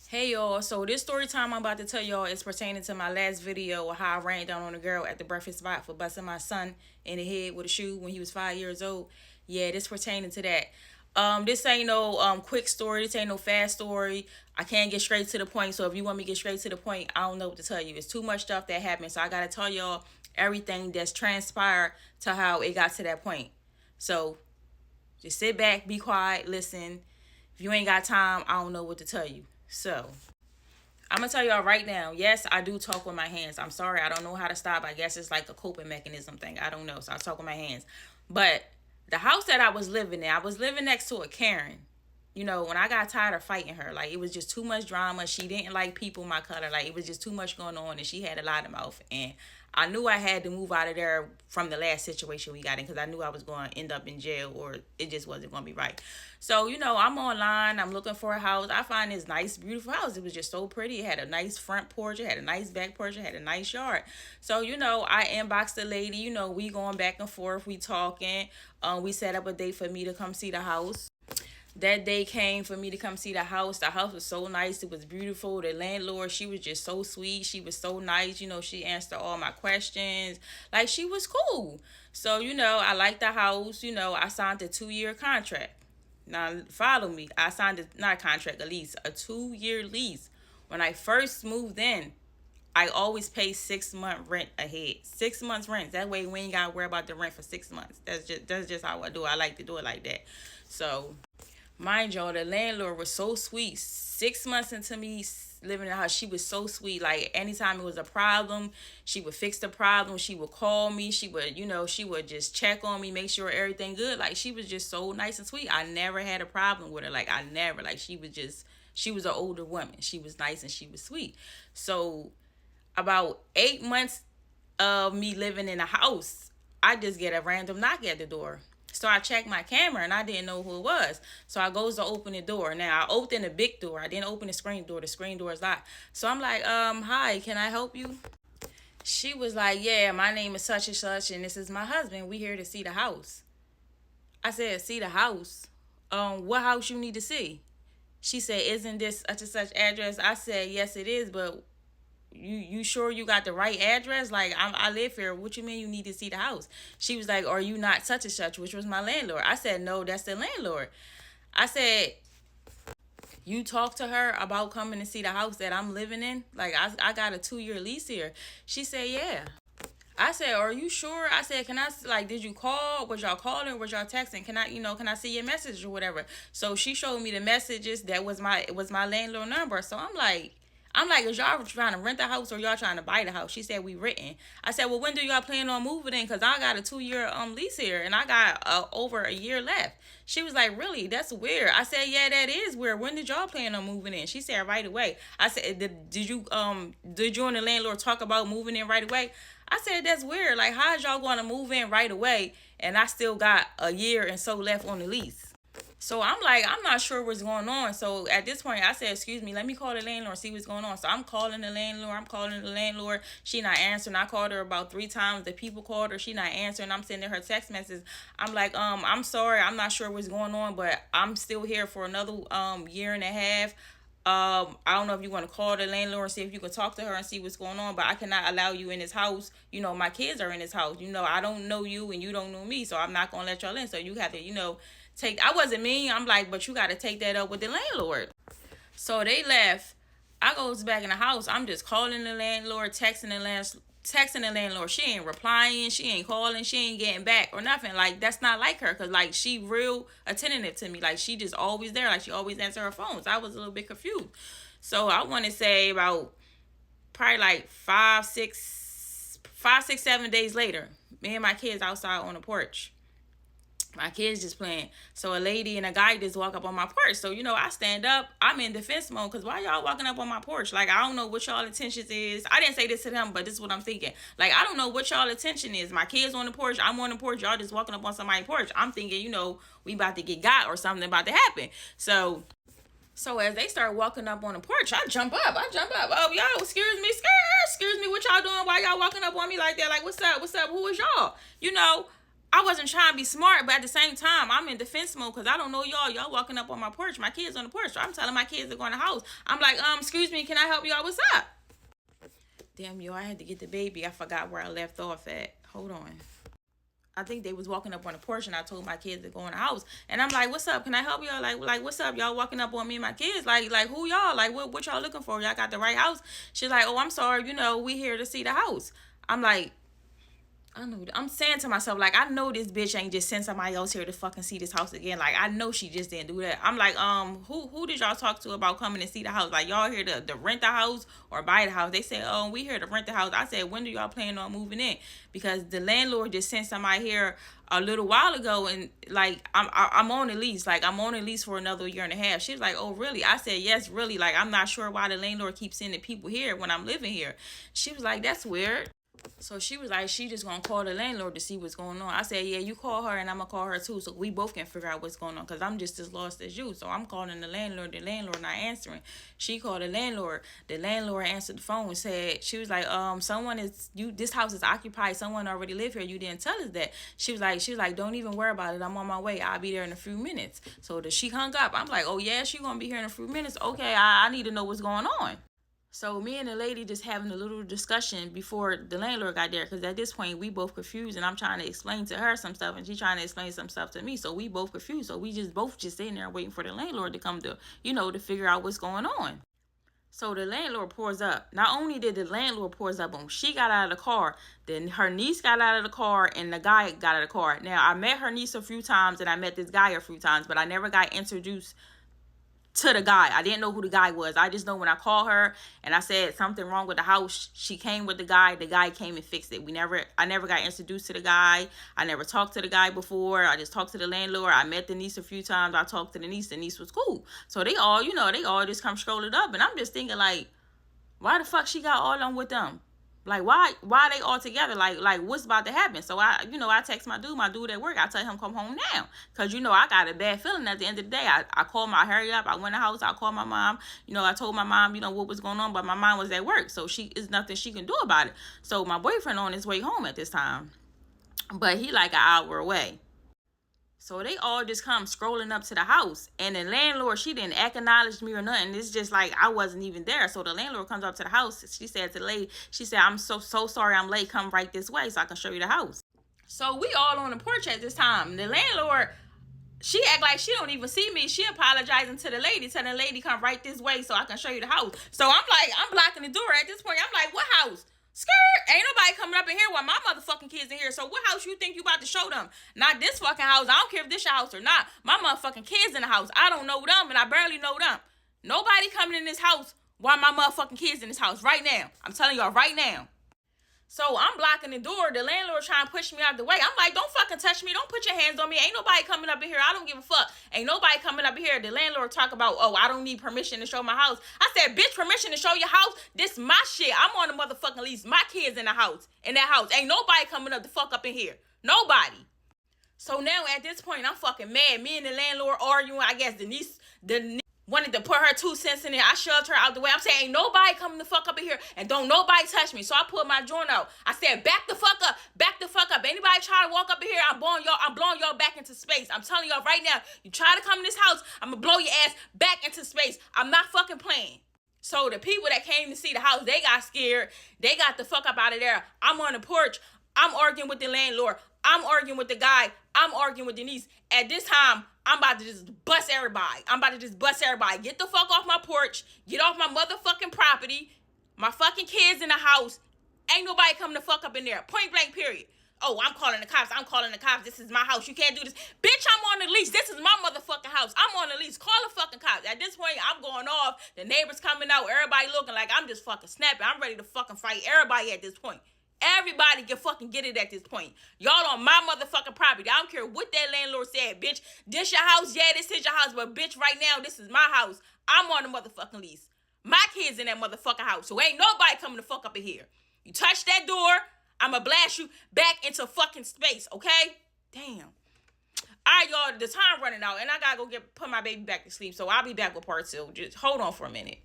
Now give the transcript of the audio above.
Hey y'all, so this story time I'm about to tell y'all is pertaining to my last video of how I ran down on a girl at the breakfast spot for busting my son in the head with a shoe when he was 5 years old. Yeah, this pertaining to that. This ain't no quick story, this ain't no fast story. I can't get straight to the point, so if you want me to get straight to the point, I don't know what to tell you. It's too much stuff that happened, so I gotta tell y'all everything that's transpired to how it got to that point. So just sit back, be quiet, listen. If you ain't got time, I don't know what to tell you. So I'm gonna tell y'all right now. Yes, I do talk with my hands. I'm sorry, I don't know how to stop. I guess it's like a coping mechanism thing. I don't know. So I talk with my hands. But the house that I was living in, I was living next to a Karen. You know, when I got tired of fighting her, like it was just too much drama. She didn't like people my color. Like it was just too much going on, and she had a lot of mouth. And I knew I had to move out of there from the last situation we got in because I knew I was going to end up in jail or it just wasn't going to be right. So, you know, I'm online. I'm looking for a house. I find this nice, beautiful house. It was just so pretty. It had a nice front porch. It had a nice back porch. It had a nice yard. So, you know, I inboxed the lady. You know, we going back and forth. We talking. We set up a date for me to come see the house. That day came for me to come see the house. The house was so nice. It was beautiful. The landlord, she was just so sweet. She was so nice. You know, she answered all my questions. Like, she was cool. So, you know, I liked the house. You know, I signed a 2-year contract. Now, follow me. I signed not a contract, a lease, a 2-year lease. When I first moved in, I always pay 6 month rent ahead. 6 months rent. That way we ain't gotta worry about the rent for 6 months. That's just how I do it. I like to do it like that. So mind y'all, the landlord was so sweet. 6 months into me living in the house, she was so sweet. Like anytime it was a problem, she would fix the problem. She would call me. She would, you know, she would just check on me, make sure everything good. Like she was just so nice and sweet. I never had a problem with her. Like I never. Like she was an older woman. She was nice and she was sweet. So about 8 months of me living in a house, I just get a random knock at the door. So I checked my camera and I didn't know who it was. So I goes to open the door. Now I opened the big door. I didn't open the screen door. The screen door is locked. So I'm like, hi, can I help you? She was like, yeah, my name is such and such and this is my husband. We here to see the house. I said, see the house? What house you need to see? She said, isn't this such and such address? I said, yes, it is, but you sure you got the right address? Like I live here. What you mean you need to see the house? She was like, are you not such and such, which was my landlord? I said, no, that's the landlord. I said, you talked to her about coming to see the house that I'm living in? Like I got a 2-year lease here. She said, yeah. I said, are you sure? I said, can I, like, did you call? Was y'all calling? Was y'all texting? Can I, can I see your message or whatever? So she showed me the messages. That was my landlord number. So I'm like, is y'all trying to rent the house or y'all trying to buy the house? She said, we renting. I said, well, when do y'all plan on moving in? Because I got a 2-year lease here and I got over a year left. She was like, really? That's weird. I said, yeah, that is weird. When did y'all plan on moving in? She said, right away. I said, did you and the landlord talk about moving in right away? I said, that's weird. Like, how is y'all going to move in right away and I still got a year and so left on the lease? So I'm like, I'm not sure what's going on. So at this point, I said, excuse me, let me call the landlord and see what's going on. So I'm calling the landlord. I'm calling the landlord. She not answering. I called her about 3 times. The people called her. She not answering. I'm sending her text messages. I'm like, I'm sorry. I'm not sure what's going on, but I'm still here for another year and a half. I don't know if you want to call the landlord and see if you can talk to her and see what's going on, but I cannot allow you in this house. You know, my kids are in this house. You know, I don't know you and you don't know me, so I'm not going to let y'all in. So you have to, I wasn't mean. I'm like, but you got to take that up with the landlord. So they left. I goes back in the house. I'm just calling the landlord, texting the landlord. She ain't replying. She ain't calling. She ain't getting back or nothing. Like, that's not like her. Because, like, she real attentive to me. Like, she just always there. Like, she always answer her phone. So I was a little bit confused. So I want to say about probably like 7 days later, me and my kids outside on the porch. My kids just playing. So a lady and a guy just walk up on my porch. So, I stand up. I'm in defense mode because why y'all walking up on my porch? Like, I don't know what y'all intentions is. I didn't say this to them, but this is what I'm thinking. Like, I don't know what y'all intention is. My kids on the porch. I'm on the porch. Y'all just walking up on somebody's porch. I'm thinking, we about to get got or something about to happen. So as they start walking up on the porch, I jump up. Oh, y'all, excuse me, what y'all doing? Why y'all walking up on me like that? Like, what's up? Who is y'all? I wasn't trying to be smart, but at the same time, I'm in defense mode because I don't know y'all. Y'all walking up on my porch. My kids on the porch. So I'm telling my kids to go in the house. I'm like, excuse me, can I help y'all? What's up? Damn, yo, I had to get the baby. I forgot where I left off at. Hold on. I think they was walking up on the porch and I told my kids to go in the house. And I'm like, what's up? Can I help y'all? Like what's up? Y'all walking up on me and my kids. Like who y'all? Like what y'all looking for? Y'all got the right house? She's like, oh, I'm sorry. We here to see the house. I'm like, I know. I'm saying to myself, like, I know this bitch ain't just send somebody else here to fucking see this house again. Like, I know she just didn't do that. I'm like, who did y'all talk to about coming and see the house? Like, y'all here to rent the house or buy the house? They said, oh, we here to rent the house. I said, when do y'all plan on moving in? Because the landlord just sent somebody here a little while ago, and like, I'm on a lease. Like, I'm on a lease for another year and a half. She was like, oh, really? I said, yes, really. Like, I'm not sure why the landlord keeps sending people here when I'm living here. She was like, that's weird. So she was like, she just gonna call the landlord to see what's going on. I said, yeah, you call her and I'm gonna call her too, so we both can figure out what's going on, because I'm just as lost as you. So I'm calling the landlord not answering. She called the landlord answered the phone and said, she was like, this house is occupied, someone already live here, you didn't tell us that. She was like, don't even worry about it, I'm on my way, I'll be there in a few minutes. So she hung up. I'm like, oh yeah, she gonna be here in a few minutes. Okay, I need to know what's going on. So me and the lady just having a little discussion before the landlord got there, because at this point we both confused, and I'm trying to explain to her some stuff and she's trying to explain some stuff to me. So we both confused. So we both sitting there waiting for the landlord to come to, to figure out what's going on. So the landlord pulls up. Not only did the landlord pulls up, she got out of the car, then her niece got out of the car, and the guy got out of the car. Now, I met her niece a few times and I met this guy a few times, but I never got introduced to the guy. I didn't know who the guy was. I just know when I called her and I said something wrong with the house, she came with the guy came and fixed it. I never got introduced to the guy. I never talked to the guy before. I just talked to the landlord. I met the niece a few times. I talked to the niece was cool. So they all just come scrolling up, and I'm just thinking, like, why the fuck she got all on with them? Like, why they all together? Like what's about to happen? So I text my dude at work. I tell him come home now, because I got a bad feeling at the end of the day. I called my hurry up. I went in the house. I called my mom. I told my mom what was going on, but my mom was at work, so is nothing she can do about it. So my boyfriend on his way home at this time, but he like an hour away. So they all just come scrolling up to the house, and the landlord, she didn't acknowledge me or nothing. It's just like I wasn't even there. So the landlord comes up to the house. She said to the lady, I'm so sorry I'm late. Come right this way so I can show you the house. So we all on the porch at this time. The landlord, she act like she don't even see me. She apologizing to the lady, telling the lady come right this way so I can show you the house. So I'm blocking the door at this point. I'm like, what house? Skirt, ain't nobody coming up in here while my motherfucking kids in here. So what house you think you about to show them? Not this fucking house. I don't care if this your house or not. My motherfucking kids in the house. I don't know them, and I barely know them. Nobody coming in this house while my motherfucking kids in this house right now. I'm telling y'all right now. So I'm blocking the door. The landlord trying to push me out the way. I'm like, don't fucking touch me. Don't put your hands on me. Ain't nobody coming up in here. I don't give a fuck. Ain't nobody coming up in here. The landlord talk about, oh, I don't need permission to show my house. I said, bitch, permission to show your house? This my shit. I'm on the motherfucking lease. My kids in the house. In that house. Ain't nobody coming up the fuck up in here. Nobody. So now at this point, I'm fucking mad. Me and the landlord arguing. I guess the niece wanted to put her 2 cents in there. I shoved her out the way. I'm saying, ain't nobody coming the fuck up in here, and don't nobody touch me. So I pulled my joint out. I said, back the fuck up. Back the fuck up. Anybody try to walk up in here, I'm blowing y'all back into space. I'm telling y'all right now, you try to come in this house, I'm gonna blow your ass back into space. I'm not fucking playing. So the people that came to see the house, they got scared. They got the fuck up out of there. I'm on the porch. I'm arguing with the landlord. I'm arguing with the guy. I'm arguing with Denise. At this time, I'm about to just bust everybody. Get the fuck off my porch. Get off my motherfucking property. My fucking kids in the house. Ain't nobody coming to fuck up in there. Point blank, period. Oh, I'm calling the cops. This is my house. You can't do this. Bitch, I'm on the lease. This is my motherfucking house. I'm on the lease. Call the fucking cops. At this point, I'm going off. The neighbors coming out. Everybody looking like I'm just fucking snapping. I'm ready to fucking fight everybody at this point. Everybody can fucking get it at this point. Y'all on my motherfucking property. I don't care what that landlord said, bitch. This your house? Yeah, this is your house. But bitch, right now, this is my house. I'm on the motherfucking lease. My kids in that motherfucking house. So ain't nobody coming to fuck up in here. You touch that door, I'ma blast you back into fucking space, okay? Damn. All right, y'all, the time running out, and I gotta go put my baby back to sleep. So I'll be back with part 2. Just hold on for a minute.